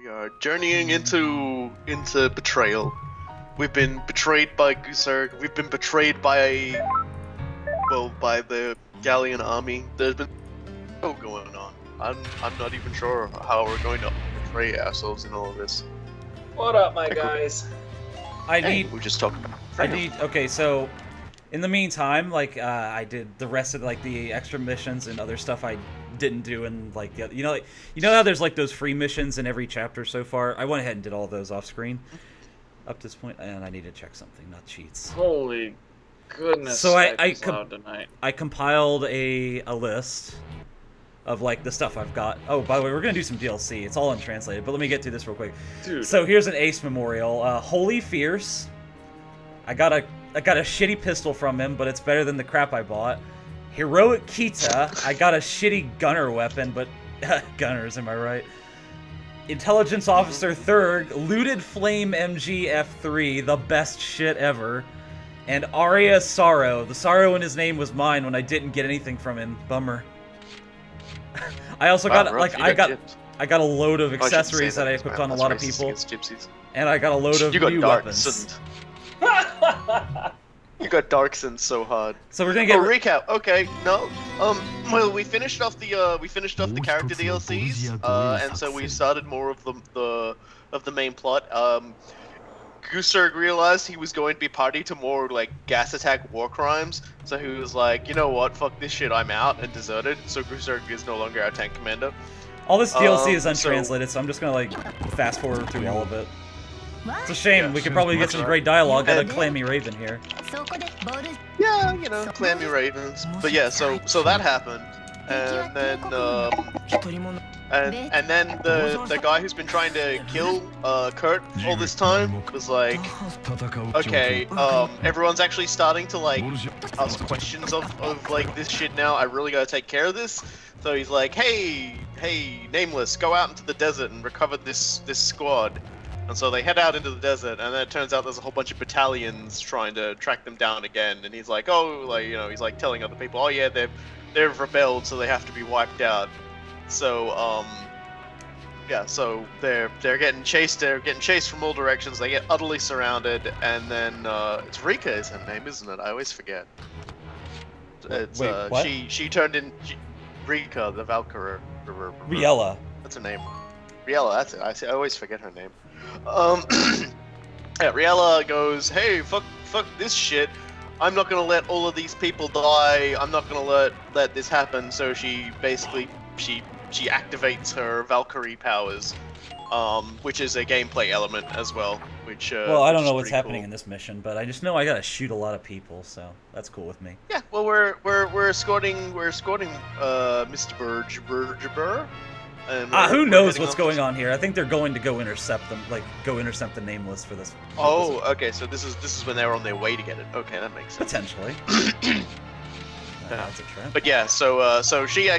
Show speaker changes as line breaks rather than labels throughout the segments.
We are journeying into betrayal. We've been betrayed by Gusarg. We've been betrayed by, well, by the Galleon army. There's been so going on. I'm not even sure how we're going to betray ourselves in all of this.
What up, my guys?
We're just talking about
Okay, so in the meantime, like I did the rest of like the extra missions and other stuff I didn't do, and like you know how there's like those free missions in every chapter so far. I went ahead and did all of those off screen up to this point, and I need to check something, not cheats.
Holy goodness!
So I compiled a list of like the stuff I've got. Oh, by the way, we're gonna do some DLC. It's all untranslated, but let me get through this real quick.
Dude.
So here's an Ace Memorial. Holy Fierce. I got a shitty pistol from him, but it's better than the crap I bought. Heroic Kita. I got a shitty gunner weapon, but gunners, am I right? Intelligence Officer Thurg. Looted Flame MG F3. The best shit ever. And Arya Sorrow. The sorrow in his name was mine when I didn't get anything from him. Bummer. I also got I got a load of accessories that I equipped on a lot of people, and I got a load of new weapons.
You got Darkson so hard.
So we're gonna get
recap. Okay, no. Well, we finished off the character DLCs, and so we started more of the main plot. Gusarg realized he was going to be party to more like gas attack war crimes, so he was like, you know what, fuck this shit, I'm out, and deserted. So Gusarg is no longer our tank commander.
All this DLC is untranslated, so I'm just gonna like fast forward through all of it. It's a shame.
Yeah,
we could probably get some great dialogue out of Clammy Raven here.
Yeah, you know, Clammy Ravens. But yeah, so that happened, and then and then the guy who's been trying to kill Kurt all this time was like, okay, everyone's actually starting to like ask questions of like this shit now. I really gotta take care of this. So he's like, hey, Nameless, go out into the desert and recover this squad. And so they head out into the desert, and then it turns out there's a whole bunch of battalions trying to track them down again. And he's like, oh, like, you know, he's like telling other people, oh yeah, they've rebelled, so they have to be wiped out. So yeah, so they're getting chased. They're getting chased from all directions. They get utterly surrounded, and then it's Rika is her name, isn't it? I always forget. It's
Wait, what?
She turned in Rika, the Valkyria.
Riella.
That's her name. Riella, that's it. I always forget her name. Yeah, Riella goes, hey, fuck this shit. I'm not gonna let all of these people die. I'm not gonna let this happen. So she basically she activates her Valkyrie powers, which is a gameplay element as well. Which
well, I don't know what's happening in this mission, but I just know I gotta shoot a lot of people, so that's cool with me.
Yeah, well, we're escorting Mr. Burger.
Who knows what's going on here? I think they're going to go intercept them, like go intercept the Nameless for this.
Oh, okay. So this is when they're on their way to get it. Okay, that makes sense.
Potentially. That's a trap.
But yeah, so she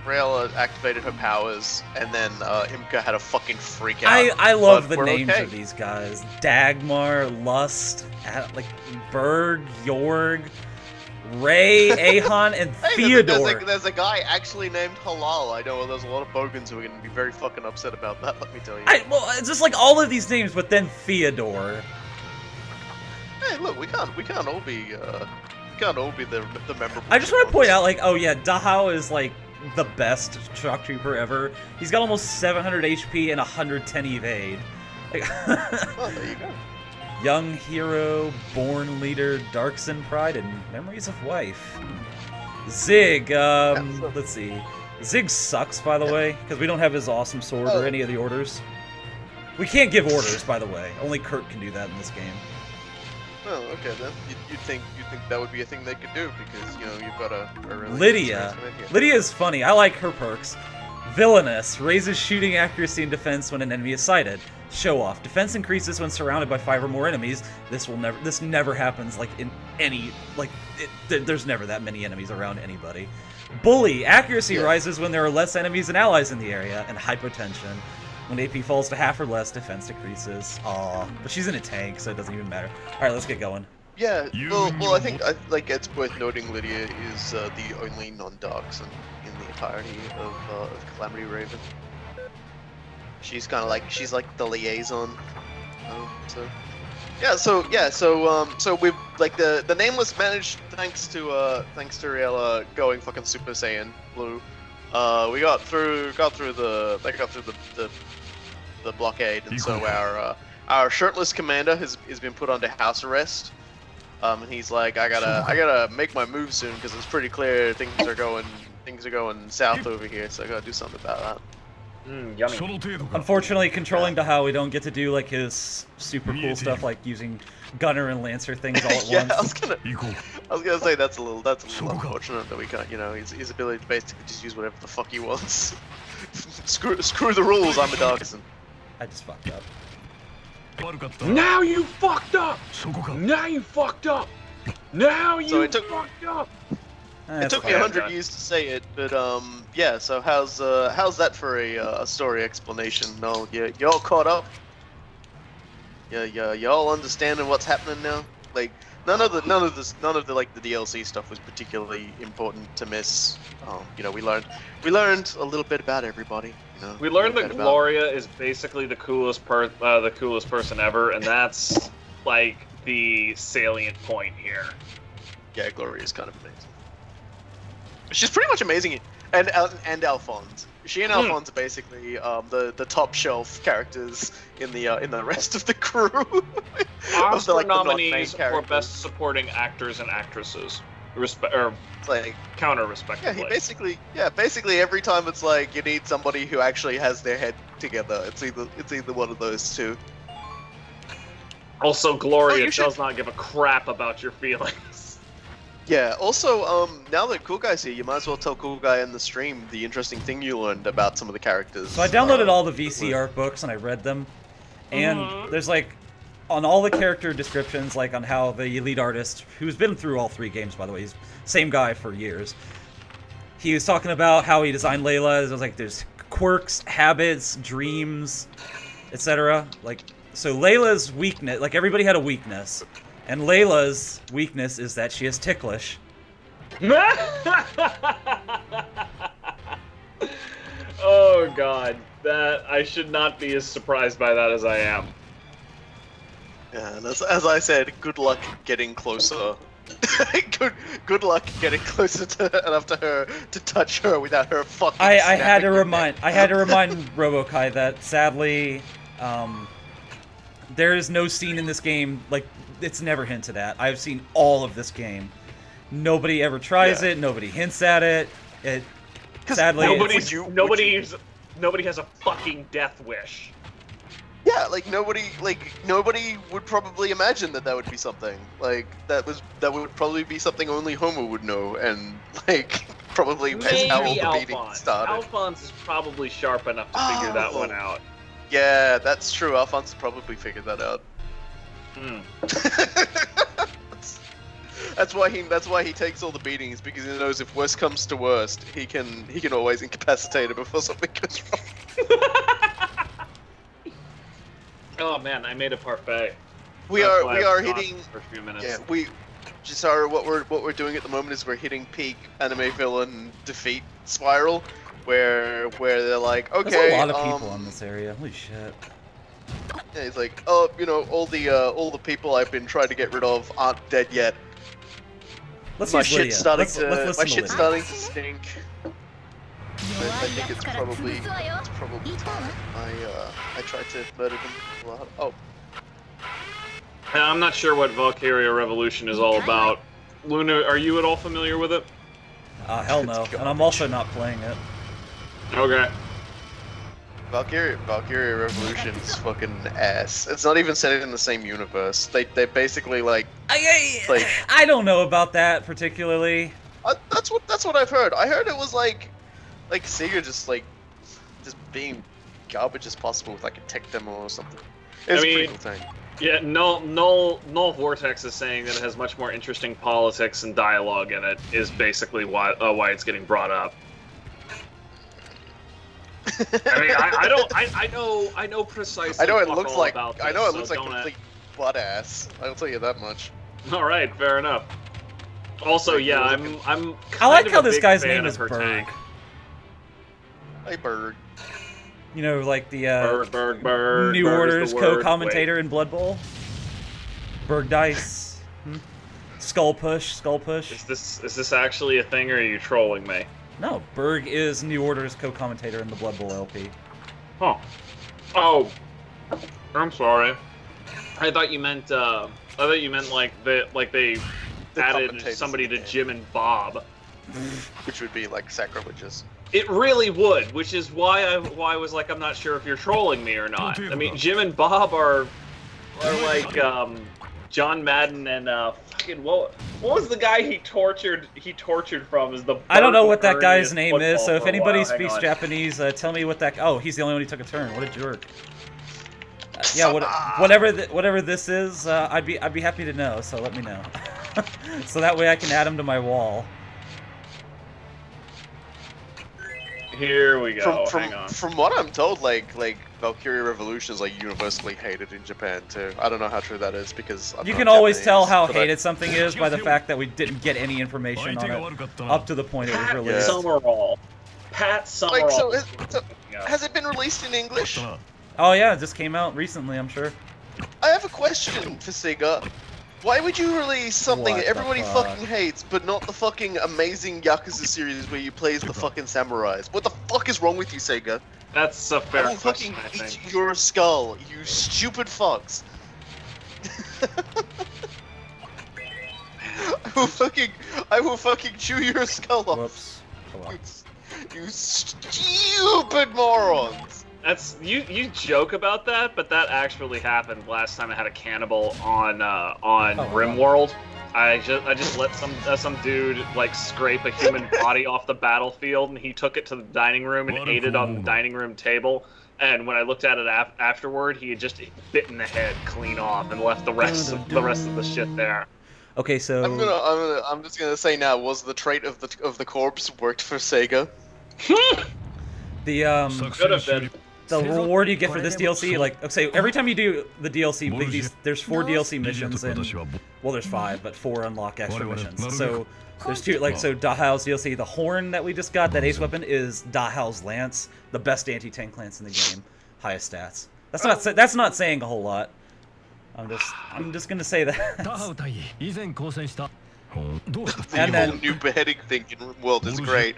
Riella activated her powers, and then Imka had a fucking freak out.
I love the names of these guys: Dagmar, Lust, like Berg, Jorg, Ray, Ahon, and Theodore.
There's a guy actually named Halal. I know there's a lot of bogans who are going to be very fucking upset about that, let me tell you.
Well, it's just like all of these names, but then Theodore.
Hey, look, we can't all be the memorable.
I just want to point out, like, oh yeah, Dahao is like the best shock trooper ever. He's got almost 700 HP and 110 evade. Like,
well, there you go.
Young hero, born leader, Darkson pride, and memories of wife. Zig, let's see. Zig sucks, by the way, because we don't have his awesome sword or any of the orders. We can't give orders, by the way. Only Kurt can do that in this game.
Oh, okay then. You'd think that would be a thing they could do because you know you've got a really
Lydia. Lydia's funny. I like her perks. Villainous raises shooting accuracy and defense when an enemy is sighted. Show off. Defense increases when surrounded by 5 or more enemies. This never happens like in any there's never that many enemies around anybody. Bully. Accuracy rises when there are less enemies and allies in the area, and hypotension. When AP falls to half or less, defense decreases. Aw, but she's in a tank, so it doesn't even matter. All right, let's get going.
Yeah. Well, I think like it's worth noting Lydia is the only non-Darkson in the entirety of Calamity Raven. she's kind of like the liaison. So we've like the Nameless managed thanks to Riella going fucking Super Saiyan Blue. We got through the blockade, and so our shirtless commander has been put under house arrest. And he's like, I gotta make my move soon because it's pretty clear things are going south over here, so I gotta do something about that.
Yummy.
Unfortunately, controlling Daha, we don't get to do like his super cool stuff, like using Gunner and Lancer things all at
Yeah,
once.
I was gonna say that's a little unfortunate that we can't, you know, his ability to basically just use whatever the fuck he wants. screw the rules, I'm a Darkson.
I just fucked up.
Now you fucked up! Now you fucked up! Now you fucked up!
It took me 100 years to say it, but yeah. So how's that for a story explanation? No, y'all caught up. Yeah, y'all understanding what's happening now. Like none of the like the DLC stuff was particularly important to miss. You know, we learned a little bit about everybody. You know,
we learned that Gloria is basically the coolest person ever, and that's like the salient point here.
Yeah, Gloria is kind of amazing. She's pretty much amazing, and Alphonse. She and Alphonse are basically the top shelf characters in the rest of the crew.
Oscar nominees for best supporting actors and actresses, counter respectively.
Yeah, basically every time it's like you need somebody who actually has their head together. It's either one of those two.
Also, Gloria does not give a crap about your feelings.
Yeah, also, now that Cool Guy's here, you might as well tell Cool Guy in the stream the interesting thing you learned about some of the characters.
So I downloaded all the VC art books and I read them, and there's like, on all the character descriptions, like on how the lead artist, who's been through all 3 games by the way, he's same guy for years, he was talking about how he designed Layla. It was like there's quirks, habits, dreams, etc. Like, so Layla's weakness, like everybody had a weakness. And Layla's weakness is that she is ticklish.
Oh god, that I should not be as surprised by that as I am.
Yeah, and as I said, good luck getting closer. good luck getting closer to enough to her to touch her without her fucking.
I had to remind Robokai that sadly, there is no scene in this game like. It's never hinted at. I've seen all of this game. Nobody ever tries it. Nobody hints at it. Sadly,
nobody has a fucking death wish.
Yeah, like nobody would probably imagine that would be something like that would probably be something only Homer would know, and like probably
maybe
how all the beating started.
Alphonse is probably sharp enough to figure that one out.
Yeah, that's true. Alphonse probably figured that out. That's why he takes all the beatings, because he knows if worst comes to worst, he can always incapacitate it before something goes wrong.
Oh man, I made a parfait.
We are hitting
for a few minutes.
Yeah, what we're doing at the moment is we're hitting peak anime villain defeat spiral, where they're like, okay,
there's a lot of people in this area. Holy shit.
Yeah, he's like, oh, you know, all the people I've been trying to get rid of aren't dead yet. My shit's starting to stink. I think it's probably time. I tried to murder them a lot. Oh.
I'm not sure what Valkyria Revolution is all about. Luna, are you at all familiar with it?
Hell no. And I'm also not playing it.
Okay.
Valkyria Revolution is fucking ass. It's not even set in the same universe. They basically like.
I don't know about that particularly.
That's what I've heard. I heard it was like Sega just being garbage as possible with like a tech demo or something. It's a pretty cool thing.
Yeah, Null Vortex is saying that it has much more interesting politics and dialogue in it. Is basically why it's getting brought up. I mean, I know precisely.
I know it looks like complete butt ass. I'll tell you that much.
All right, fair enough. Also, yeah, I'm.
I like how this guy's name is Berg.
Hey, Berg.
You know, like the
Berg,
New
Berg
Order's
is the word.
co-commentator in Blood Bowl. Berg Dice. Skull Push.
Is this actually a thing, or are you trolling me?
No, Berg is New Order's co-commentator in the Blood Bowl LP.
Huh. Oh, I'm sorry. I thought you meant like they added somebody to Jim and Bob.
Which would be like sacrilegious.
It really would, which is why I was like, I'm not sure if you're trolling me or not. I mean, Jim and Bob are like John Madden and fucking what was the guy he tortured from? Is the
I don't know what that guy's name is. So if
for a
anybody
while.
speaks Japanese, tell me what that. Oh, he's the only one who took a turn. What a jerk. Yeah, whatever this is, I'd be happy to know. So let me know, so that way I can add him to my wall.
Here we go. Hang on.
From what I'm told, like Valkyria Revolution is like universally hated in Japan too. I don't know how true that is because
you can always tell how hated something is by the fact that we didn't get any information on it up to the point it was released.
Pat Summerall.
Like, so has it been released in English?
Oh yeah, it just came out recently, I'm sure.
I have a question for Sega. Why would you release something
What the
everybody
fuck?
fucking hates, but not the fucking amazing Yakuza series where you play as the fucking samurais? What the fuck is wrong with you, Sega?
That's a
I
fair
will
question,
fucking
I
eat
think.
your skull, you stupid fucks. I will fucking chew your skull off.
Whoops. Oh, well.
You stupid morons.
That's you joke about that, but that actually happened last time I had a cannibal on RimWorld. I just let some dude like scrape a human body off the battlefield, and he took it to the dining room and ate it on the dining room table. And when I looked at it afterward, he had just bitten the head clean off and left the rest of the shit there.
Okay, so
I'm just gonna say now, was the trait of the corpse worked for Sega?
the
Could have been.
The reward you get for this DLC, like, okay, every time you do the DLC, there's 4 DLC missions, and, well, there's 5, but 4 unlock extra missions. So, there's 2, like, so Dahao's DLC, the horn that we just got, that ace weapon, is Dahao's lance, the best anti-tank lance in the game, highest stats. That's not saying a whole lot. I'm just gonna say that.
And then new beheading thing in World is great.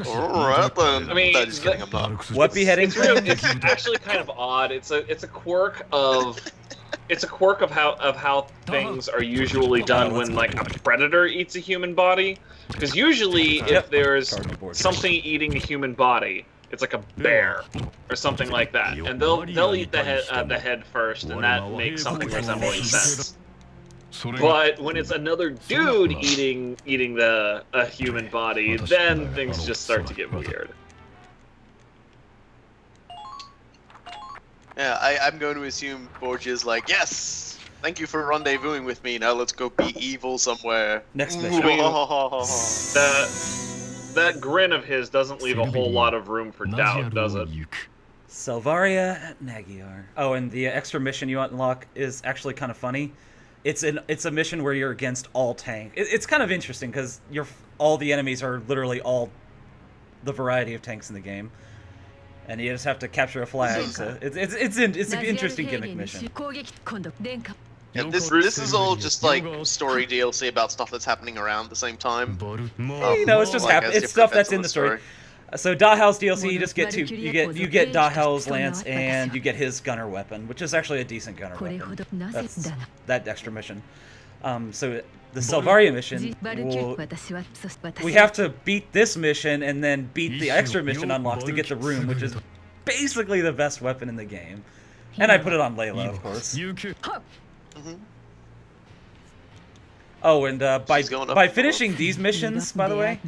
Alright then.
I mean,
no, just kidding, I'm not.
What beheading?
It's actually kind of odd. It's a quirk of how things are usually done when like a predator eats a human body. Because usually if there's something eating a human body, it's like a bear or something like that, and they'll eat the head first, and that makes something resembling sense. But when it's another dude eating a human body, then things just start to get weird.
Yeah, I'm going to assume Borgia's like, yes! Thank you for rendezvousing with me, now let's go be evil somewhere.
Next mission.
That grin of his doesn't leave a whole lot of room for doubt, does it?
Selvaria at Magyar. Oh, and the extra mission you unlock is actually kind of funny. It's a mission where you're against all tank. It's kind of interesting because all the enemies are literally all the variety of tanks in the game, and you just have to capture a flag. So it's an interesting gimmick mission.
Yeah, this is all just like story DLC about stuff that's happening around the same time.
You know, it's just it's stuff that's in the story. So Dahao's DLC, you just get you get Dahao's lance and you get his gunner weapon, which is actually a decent gunner weapon. That's that extra mission. So the Selvaria mission, we have to beat this mission and then beat the extra mission unlocks to get the room, which is basically the best weapon in the game. And I put it on Layla, of course. Oh, and by finishing these missions, by the way,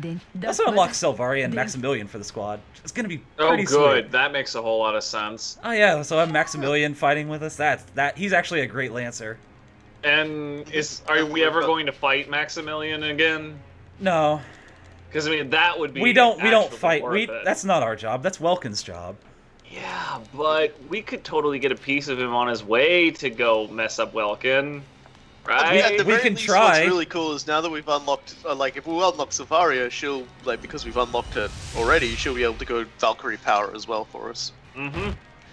also unlock Selvaria and Maximilian for the squad. It's gonna be pretty
good.
Sweet.
That makes a whole lot of sense.
Oh yeah, so I have Maximilian fighting with us. He's actually a great lancer.
And are we ever going to fight Maximilian again?
No.
Because I mean that would be.
We don't fight. That's not our job. That's Welkin's job.
Yeah, but we could totally get a piece of him on his way to go mess up Welkin. Right?
At the
we
very
can
least,
try.
What's really cool is now that we've unlocked, like, if we unlock Selvaria, she'll, like, because we've unlocked it already, she'll be able to go Valkyrie power as well for us.
Mm-hmm.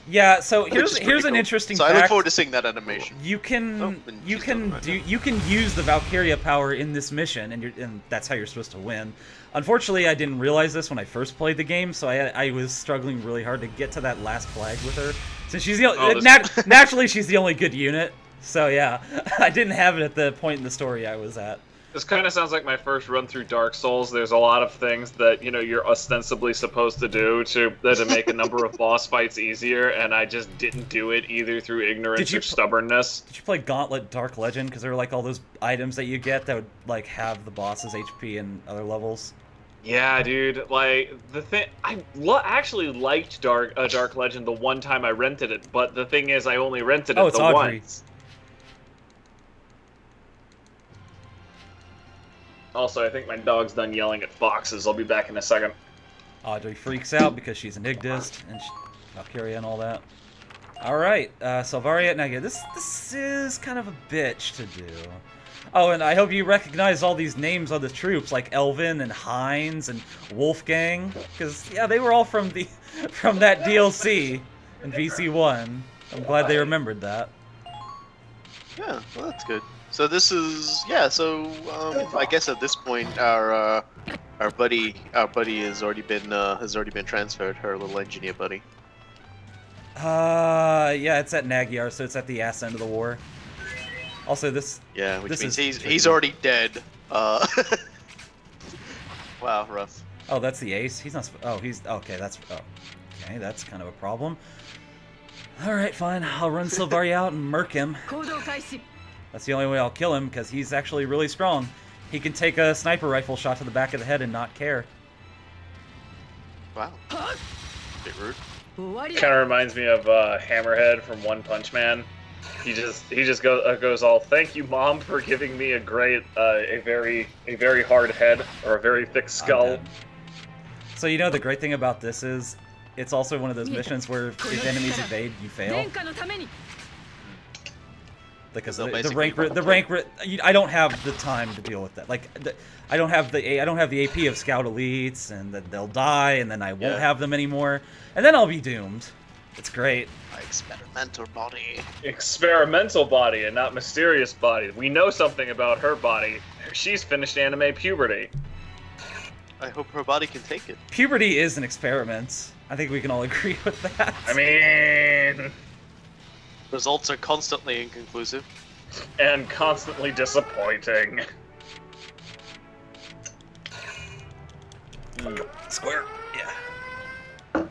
Yeah, so here's an interesting
fact.
So
I look forward to seeing that animation.
You can use the Valkyria power in this mission, and that's how you're supposed to win. Unfortunately, I didn't realize this when I first played the game, so I was struggling really hard to get to that last flag with her. Since she's the naturally she's the only good unit, so yeah, I didn't have it at the point in the story I was at.
This kind of sounds like my first run through Dark Souls. There's a lot of things that, you know, you're ostensibly supposed to do to make a number of boss fights easier, and I just didn't do it either through ignorance or stubbornness.
Did you play Gauntlet Dark Legend? Because there were like all those items that you get that would like have the boss's HP and other levels.
Yeah, dude. Like the thing, I actually liked Dark Legend the one time I rented it, but the thing is, I only rented it the once. Also, I think my dog's done yelling at foxes. I'll be back in a second.
Audrey freaks out because she's an Igdist, and Valkyria and all that. Alright, Salvaria, now again, this is kind of a bitch to do. Oh, and I hope you recognize all these names of the troops, like Elvin and Heinz and Wolfgang, because, yeah, they were all from that DLC in VC1. I'm glad they remembered that.
Yeah, well, that's good. So this is I guess at this point our buddy has already been transferred. Her little engineer buddy.
Yeah, it's at Magyar, so it's at the ass end of the war. Also, which
means he's already dead. Wow, rough.
Oh, that's the ace. He's not. Oh, he's okay. Okay, that's kind of a problem. All right, fine. I'll run Silvari out and murk him. That's the only way I'll kill him, because he's actually really strong. He can take a sniper rifle shot to the back of the head and not care.
Wow. Bit rude.
Kind of reminds me of Hammerhead from One Punch Man. He just goes all, "Thank you, Mom, for giving me a very hard head, or a very thick skull."
So you know the great thing about this is, it's also one of those missions where if enemies evade, you fail. Because the rank, I don't have the time to deal with that. Like, I don't have the AP of Scout Elites, and then they'll die, and then I won't have them anymore, and then I'll be doomed. It's great.
Experimental body.
Experimental body, and not mysterious body. We know something about her body. She's finished anime puberty.
I hope her body can take it.
Puberty is an experiment. I think we can all agree with that.
I mean,
results are constantly inconclusive.
And constantly disappointing.
Square. Yeah.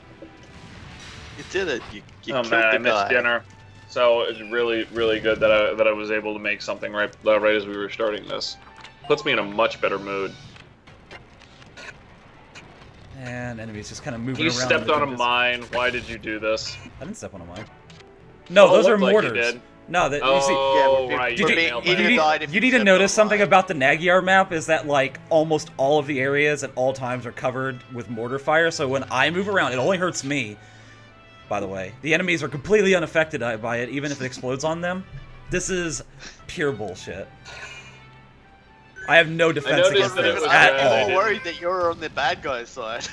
You did it. You
oh
killed
man, I
the
missed
guy.
dinner. So it's really, really good that I was able to make something right as we were starting this. Puts me in a much better mood.
And enemies just kind of moving
You
around.
You stepped on a mine. Why did you do this?
I didn't step on a mine. No, those are mortars.
Like you did.
No, you see,
right.
You need to notice something about the Magyar map is that like almost all of the areas at all times are covered with mortar fire. So when I move around, it only hurts me. By the way, the enemies are completely unaffected by it, even if it explodes on them. This is pure bullshit. I have no defense against this at all.
I'm worried that you're on the bad guy's side.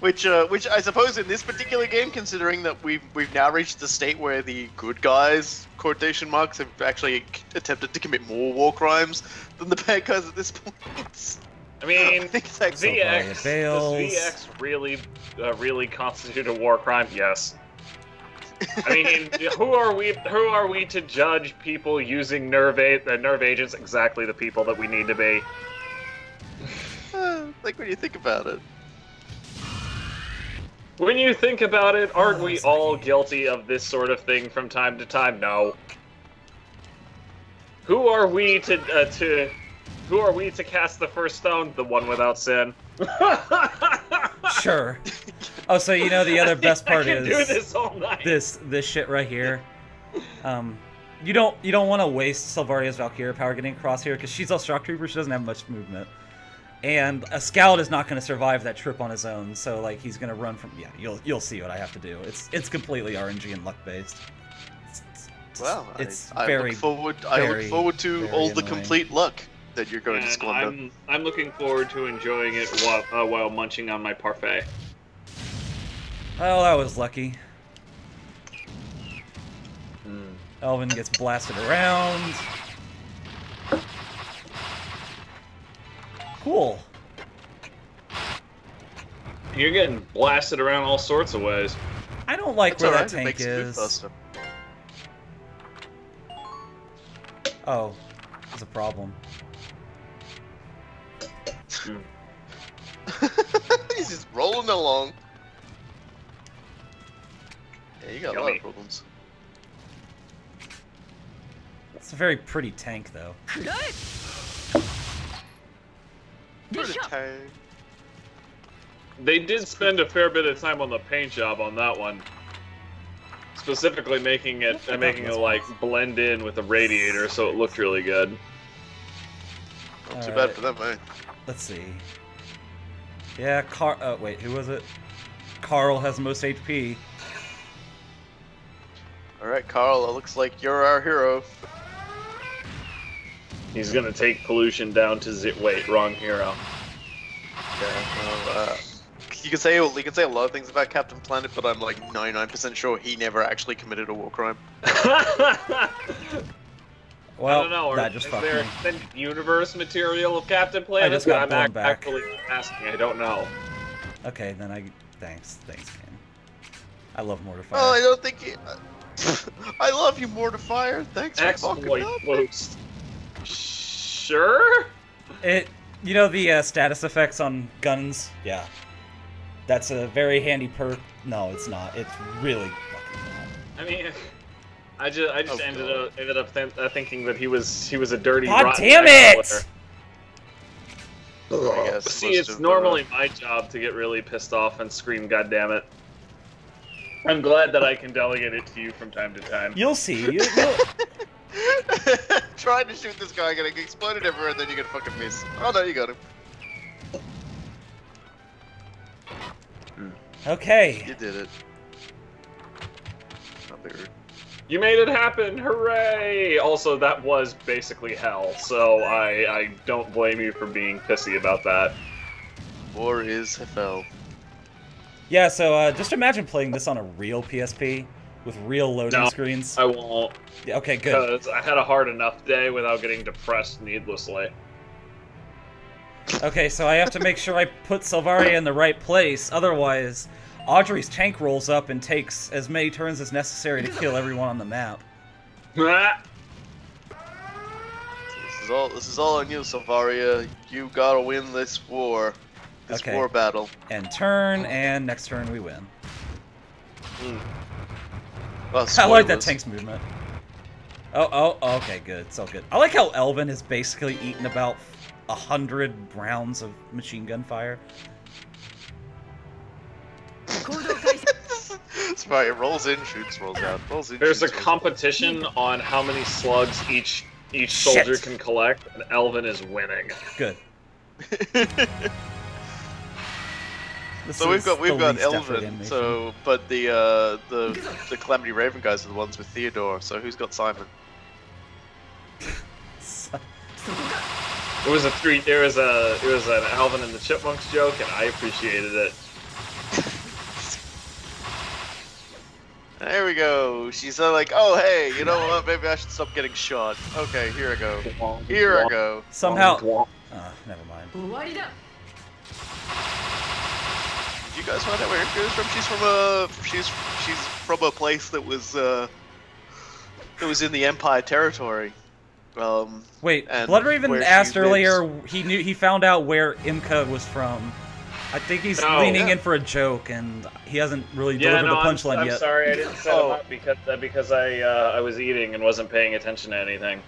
Which I suppose in this particular game, considering that we've now reached the state where the good guys, quotation marks, have actually attempted to commit more war crimes than the bad guys at this point.
I mean,
I think it's
does VX really constitute a war crime? Yes. I mean, who are we to judge people using nerve agents? Exactly the people that we need to be.
Like when you think about it.
When you think about it, aren't we all guilty of this sort of thing from time to time? No. Who are we to cast the first stone? The one without sin.
Sure. Oh, so you know the other best part is
do this all night.
This shit right here. You don't want to waste Silvaria's Valkyria power getting across here because she's a shock trooper. She doesn't have much movement. And a scout is not going to survive that trip on his own, so like he's going to run from. Yeah, you'll see what I have to do. It's completely RNG and luck based.
Well, I
very
look forward to all the complete luck that you're going to squander.
I'm looking forward to enjoying it while munching on my parfait.
Oh, that was lucky. Elvin gets blasted around. Cool.
You're getting blasted around all sorts of ways.
I don't like where that tank is. Oh, there's a problem.
He's just rolling along. Yeah, you got a lot of problems.
It's a very pretty tank, though.
Pretty tank.
They did spend a fair bit of time on the paint job on that one. Specifically making it like blend in with the radiator so it looked really good.
Not too bad for them, eh?
Let's see. Yeah, wait, who was it? Carl has the most HP.
Alright, Carl, it looks like you're our hero.
He's gonna take pollution down to wait, wrong hero.
Yeah, well, you can say a lot of things about Captain Planet, but I'm like 99% sure he never actually committed a war crime.
Well,
I don't know.
that just
is
fucked
there
me.
extended universe material of Captain Planet?
I just got blown
I'm
back.
actually asking. I don't know.
Okay, then thanks, man. I love Mortifier.
Oh, I don't think he... I love you, Mortifier. Thanks for fucking
Exploit
up.
boost. Sure?
You know the status effects on guns? Yeah. That's a very handy perk. No, it's not. It's really fucking not.
I mean, I just ended up thinking that he was a dirty.
God
rotten
damn it!
See, it's normally my job to get really pissed off and scream, "God damn it!" I'm glad that I can delegate it to you from time to time.
You'll see. You'll...
Trying to shoot this guy, getting exploded everywhere, and then you get fucking miss. Oh no, you got him.
Okay.
You did it. Not very rude.
You made it happen! Hooray! Also, that was basically hell, so I don't blame you for being pissy about that.
War is hell.
Yeah, so just imagine playing this on a real PSP with real loading screens.
I won't.
Yeah, okay, good.
Because I had a hard enough day without getting depressed needlessly.
Okay, so I have to make sure I put Salvaria in the right place, otherwise Audrey's tank rolls up and takes as many turns as necessary to kill everyone on the map.
This is all on you, Salvaria. You gotta win this war. This war battle.
And turn, and next turn we win.
Well,
I like that tank's movement. Oh, okay, good. It's all good. I like how Elvin has basically eaten about 100 rounds of machine gun fire.
It's fine. It rolls in, shoots, rolls out. Rolls in,
There's
shoots,
a competition on how many slugs each soldier can collect, and Elvin is winning.
Good.
So we've got Elvin. So, but the Calamity Raven guys are the ones with Theodore. So who's got Simon?
It was an Alvin and the Chipmunks joke, and I appreciated it.
There we go. She's like, oh hey, you know what? Maybe I should stop getting shot. Okay, here I go. Here I go.
Somehow. Never mind.
Did you guys find out where Imka is from? She's from a place that was in the Empire territory.
Wait, Bloodraven asked earlier. He found out where Imka was from. I think he's leaning in for a joke, and he hasn't really delivered the punchline yet.
I'm sorry, I didn't set him up because I was eating and wasn't paying attention to anything.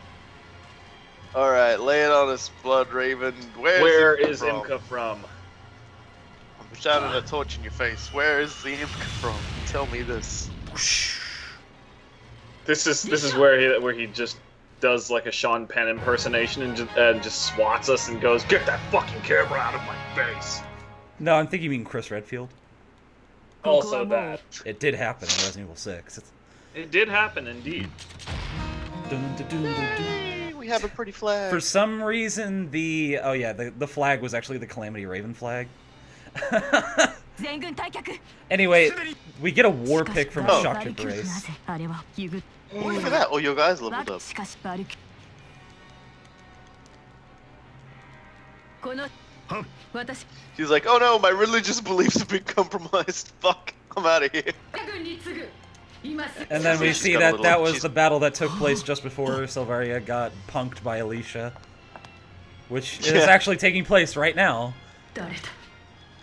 All right, lay it on us, Bloodraven.
Where is Imka from?
I'm shining a torch in your face. Where is the Imka from? Tell me this.
This is where he just does like a Sean Penn impersonation and just swats us and goes, "Get that fucking camera out of my face."
No, I'm thinking you mean Chris Redfield.
Also that.
It did happen in Resident Evil 6.
It did happen, indeed.
We have a pretty flag.
For some reason, the flag was actually the Calamity Raven flag. Anyway, we get a war pick from Shock Embrace.
Oh, look at that! Oh, your guys leveled up. She's like, oh no, my religious beliefs have been compromised. Fuck, I'm out of here.
And then we see that that was the battle that took place just before Silvaria got punked by Alicia. Which is actually taking place right now.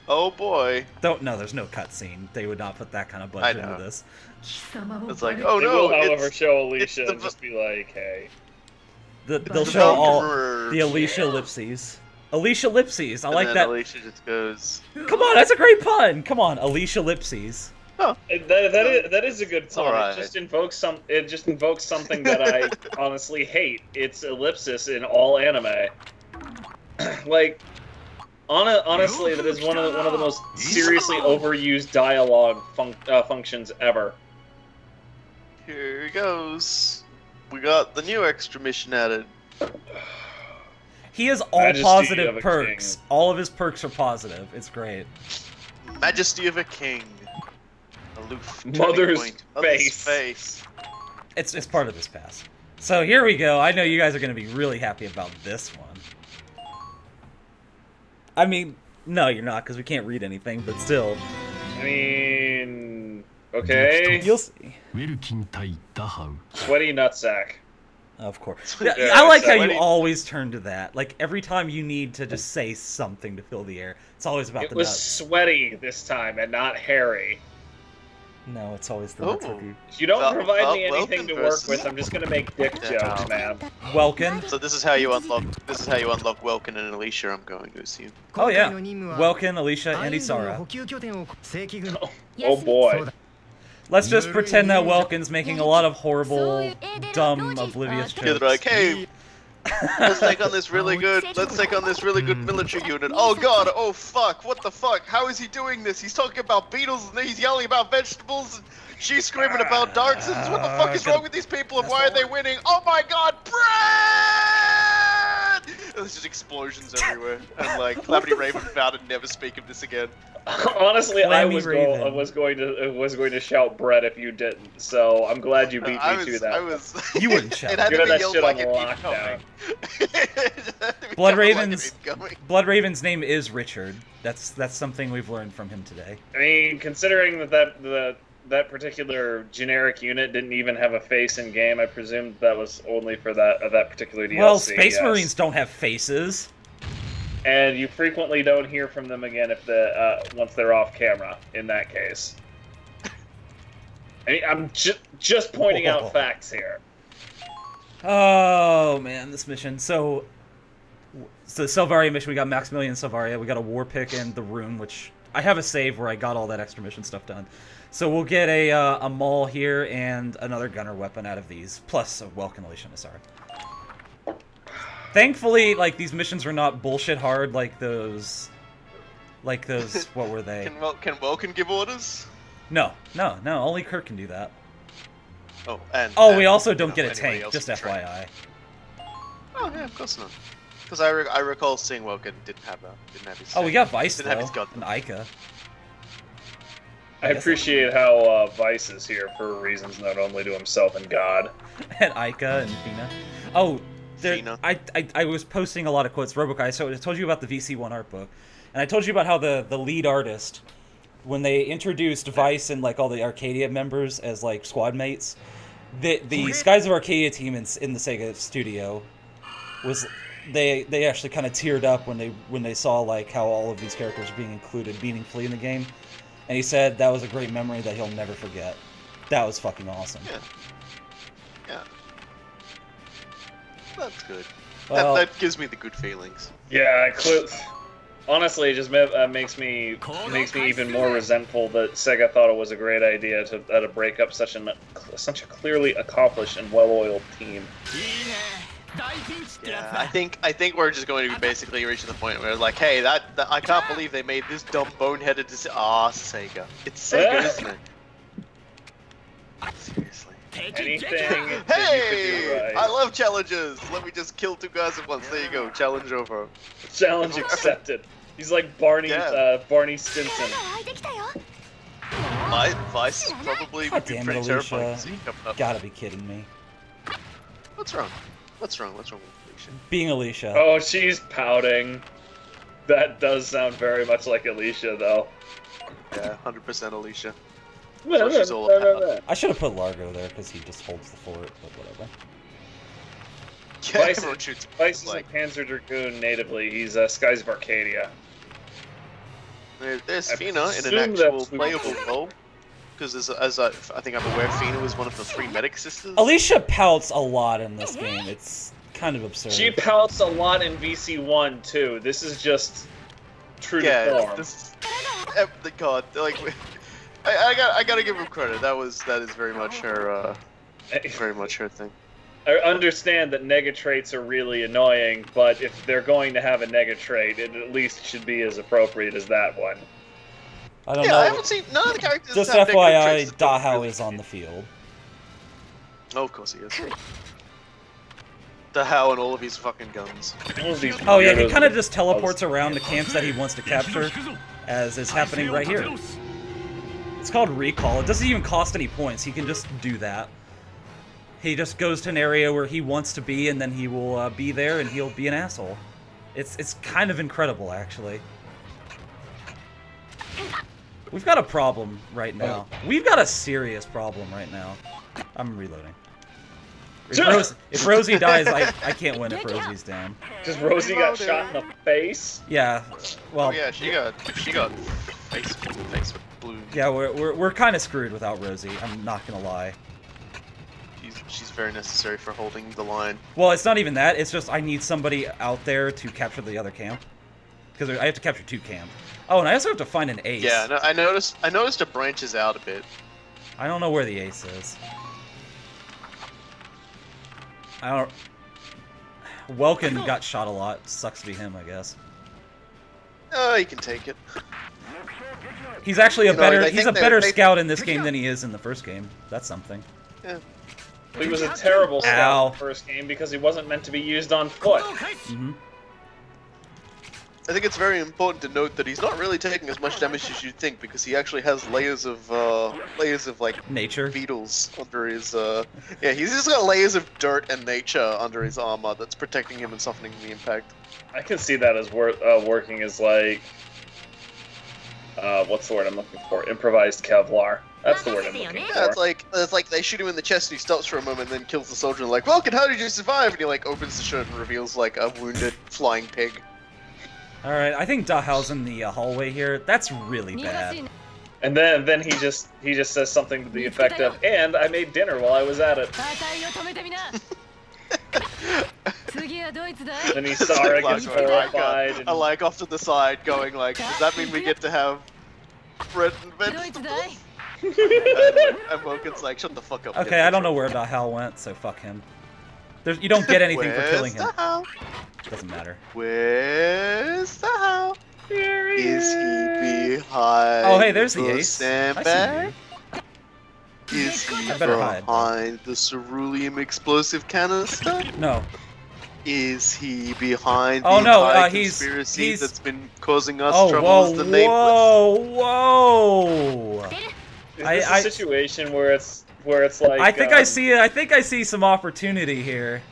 Oh boy.
No, there's no cutscene. They would not put that kind of budget into this.
It's like, oh no.
They will, however, show Alicia and just be like, hey.
They'll show all the Alicia ellipses. Alicia ellipses. I like that.
Alicia just goes.
Come on, that's a great pun. Come on, Alicia ellipses.
Oh.
That is a good pun.
Right.
It just invokes something that I honestly hate. It's ellipsis in all anime. Like, honestly, that is one of the most seriously overused dialogue functions ever.
Here he goes. We got the new extra mission added.
He has all positive perks. All of his perks are positive. It's great.
Majesty of a king. Aloof.
Mother's face.
It's part of this pass. So here we go. I know you guys are going to be really happy about this one. I mean, no, you're not, because we can't read anything, but still.
I mean, okay.
You'll see.
Sweaty nutsack.
Of course.
Yeah,
I like how you always turn to that. Like, every time you need to just say something to fill the air, it's always about the nuts.
It was sweaty this time, and not hairy.
No, it's always the nuts.
If you don't provide me anything to work with, I'm just gonna make dick jokes, man.
Welkin.
So this is how you unlock. This is how you unlock Welkin and Alicia. I'm going to assume.
Oh yeah, Welkin, Alicia, and Isara.
Oh boy.
Let's just pretend that Welkin's making a lot of horrible, dumb, oblivious jokes.
Yeah, they're like, hey, let's take on this really good. Let's take on this really good military unit. Oh god, oh fuck, what the fuck? How is he doing this? He's talking about beetles and then he's yelling about vegetables. And she's screaming about dark sins. What the fuck is wrong with these people and why are they winning? Oh my god, bread! And there's just explosions everywhere. And like, Calamity Raven vowed to never speak of this again.
Honestly, I was going to shout bread if you didn't. So I'm glad you beat me to that.
You wouldn't shout.
It had
You're
to be
that shit
like
on lockdown.
Blood Raven's name is Richard. That's something we've learned from him today.
I mean, considering that particular generic unit didn't even have a face in game, I presumed that was only for that particular DLC.
Well, Space Marines don't have faces.
And you frequently don't hear from them again if once they're off camera. In that case, I mean, I'm just pointing out facts here.
Oh man, this mission. So the Silvaria mission, we got Maximilian Silvaria. We got a war pick and the rune, which I have a save where I got all that extra mission stuff done. So we'll get a maul here and another gunner weapon out of these, plus a Welkin, Alicia, and Isara. Thankfully, like, these missions are not bullshit hard like those, what were they?
Can Welkin give orders?
No, only Kirk can do that.
Oh, and...
we also don't get a tank, just FYI.
Oh, yeah, of course not. Because I recall seeing Welkin didn't have his tank.
We got Vice,
didn't have his gun.
and Ica.
I appreciate how Vice is here for reasons known only to himself and God.
And Ica and Fina. Oh, I was posting a lot of quotes. Robokai, so I told you about the VC1 art book. And I told you about how the lead artist, when they introduced Vice and like all the Arcadia members as like squad mates, the Skies of Arcadia team in the Sega studio was they actually kind of teared up when they saw like how all of these characters were being included meaningfully in the game. And he said that was a great memory that he'll never forget. That was fucking awesome.
Yeah. That's good.
Well,
that gives me the good feelings.
Yeah, honestly, it just makes me even more resentful that Sega thought it was a great idea to break up such a clearly accomplished and well-oiled team.
Yeah, I think we're just going to be basically reaching the point where like, hey, that I can't believe they made this dumb boneheaded decision. Sega. It's Sega, isn't it? Seriously.
Anything.
Hey!
Right.
I love challenges! Let me just kill 2 guys at once. There you go. Challenge over.
Challenge accepted. He's like Barney Stinson.
Vice probably
God
would be
damn it,
pretty terrifying
Alicia.
to see
You
coming up.
gotta be kidding me.
What's wrong? What's wrong with Alicia?
Being Alicia.
Oh, she's pouting. That does sound very much like Alicia, though.
Yeah, 100% Alicia. That's what she's all about.
I should have put Largo there because he just holds the fort, but whatever.
Yeah,
Vice,
everyone shoots
Vice is
like.
a Panzer Dragoon natively. He's Skies of Arcadia.
There's
I
Fina in an
presume
actual
that's-
playable role. Because as I think I'm aware, Fina was one of the 3 medic sisters.
Alicia pouts a lot in this game. It's kind of absurd.
She pouts a lot in VC1 too. This is just true to
Yeah,
form.
this the god. Like, I gotta give him credit. That is very much her thing.
I understand that nega traits are really annoying, but if they're going to have a nega trait, it at least should be as appropriate as that one.
I don't
Yeah,
know.
I haven't seen none of the characters.
Just
have negative
FYI,
traits that don't
Dahao
really-
is on the field.
Oh, of course he is. Dahao and all of his fucking guns.
Oh yeah, he kind of just teleports around the camps that he wants to capture, as is happening right here. It's called recall. It doesn't even cost any points. He can just do that. He just goes to an area where he wants to be, and then he will be there, and he'll be an asshole. It's kind of incredible, actually. We've got a problem right now. We've got a serious problem right now. I'm reloading. If Rosie dies, I can't win if Rosie's down.
Just Rosie got shot in the face.
Yeah, well.
Oh yeah, she got face with blue.
Yeah, we're kind of screwed without Rosie. I'm not gonna lie.
She's very necessary for holding the line.
Well, it's not even that. It's just I need somebody out there to capture the other camp, because I have to capture 2 camp. Oh, and I also have to find an ace.
Yeah, no, I noticed it branches out a bit.
I don't know where the ace is. I don't. Welkin got shot a lot. Sucks to be him, I guess.
Oh, you can take it.
He's actually a better. He's a better
they-
scout in this game than he is in the first game. That's something.
Yeah.
He was a terrible scout
Ow.
in the first game because he wasn't meant to be used on foot.
Mm-hmm.
I think it's very important to note that he's not really taking as much damage as you'd think because he actually has layers of like
Nature.
beetles under his yeah, he's just got layers of dirt and nature under his armor that's protecting him and softening the impact.
I can see that as working as like what's the word I'm looking for? Improvised Kevlar. That's the word I'm looking
Yeah,
for.
it's like they shoot him in the chest and he stops for a moment and then kills the soldier and like, Vulcan, how did you survive? And he like opens the shirt and reveals like a wounded flying pig.
Alright, I think Dahao's in the hallway here. That's really bad.
And then he just says something to the effect of, "And I made dinner while I was at it." Then he Sara gets horrified. And...
I like off to the side going like, does that mean we get to have bread and vegetables? and Vulcan's like, shut the fuck up.
Okay, I don't know where Dahao went, so fuck him. You don't get anything for killing him. Doesn't matter.
Where's the house? Is he behind?
Oh, hey, there's the ace.
Sandbag? Is he behind the cerulean explosive canister?
No.
Is he behind the
entire
conspiracy that's been causing us
troubles?
troubles? The Nameless?
Whoa!
Is this a situation where it's like?
I think I see some opportunity here.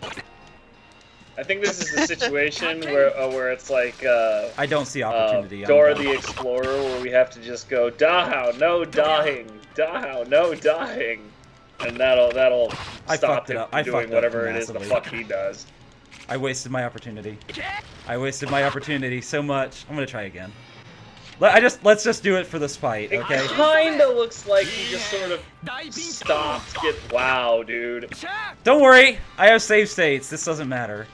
I think this is the situation where it's like
I don't see opportunity.
Dora the Explorer, where we have to just go Dahao, no dying, Dahao, no dying, and that'll stop him from doing whatever it is the fuck he does.
I wasted my opportunity. I wasted my opportunity so much. I'm gonna try again. Let's just do it for this fight, okay?
It kinda looks like he just sort of stopped. Wow, dude.
Don't worry, I have save states. This doesn't matter.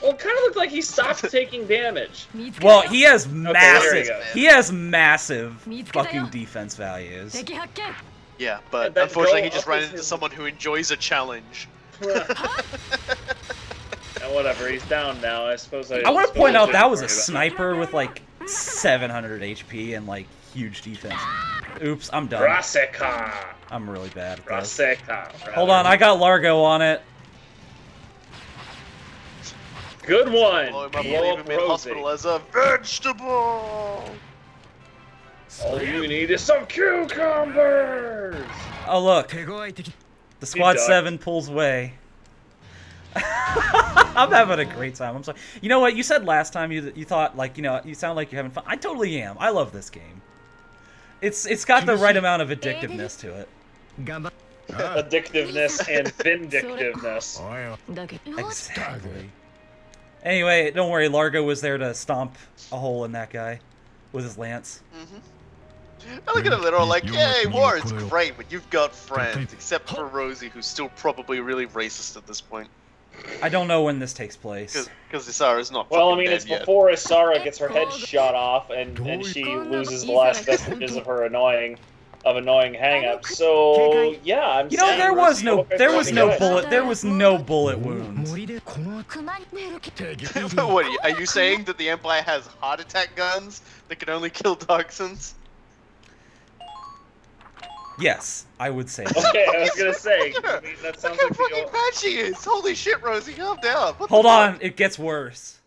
Well, it kind of looked like he stopped taking damage.
Well, he has massive.
Okay,
he has massive fucking defense values.
Yeah, but unfortunately, he just ran into someone who enjoys a challenge.
Whatever, he's down now. I suppose I
want to point out that was a sniper with like 700 HP and like huge defense. Oops, I'm done.
Raseka.
I'm really bad at this.
Raseka.
Hold on, I got Largo on it.
Good one.
Blow him up, leave him in hospital as a vegetable.
All you need is some cucumbers!
Oh look, the Squad 7 pulls away. I'm having a great time. I'm sorry. You know what? You said last time you thought like you sound like you're having fun. I totally am. I love this game. It's got the right amount of addictiveness to it.
Addictiveness and vindictiveness.
Exactly. Anyway, don't worry. Largo was there to stomp a hole in that guy with his lance.
I look at them, they're all like, yay, war, it's great, but you've got friends, except for Rosie, who's still probably really racist at this point.
I don't know when this takes place.
Because Isara's not
Well, I mean,
dead
it's
yet.
before Isara gets her head shot off, and she loses the last vestiges of her annoying hang-up. So, yeah, I'm
You know,
saying
there was no
good.
bullet wound.
What, are you saying that the Empire has heart attack guns that can only kill Darksons?
Yes, I would say that.
Okay, I was gonna say, I mean, that sounds
Look
like
how fucking bad she is! Holy shit, Rosie, calm down! What the
Hold
fuck?
on, it gets worse.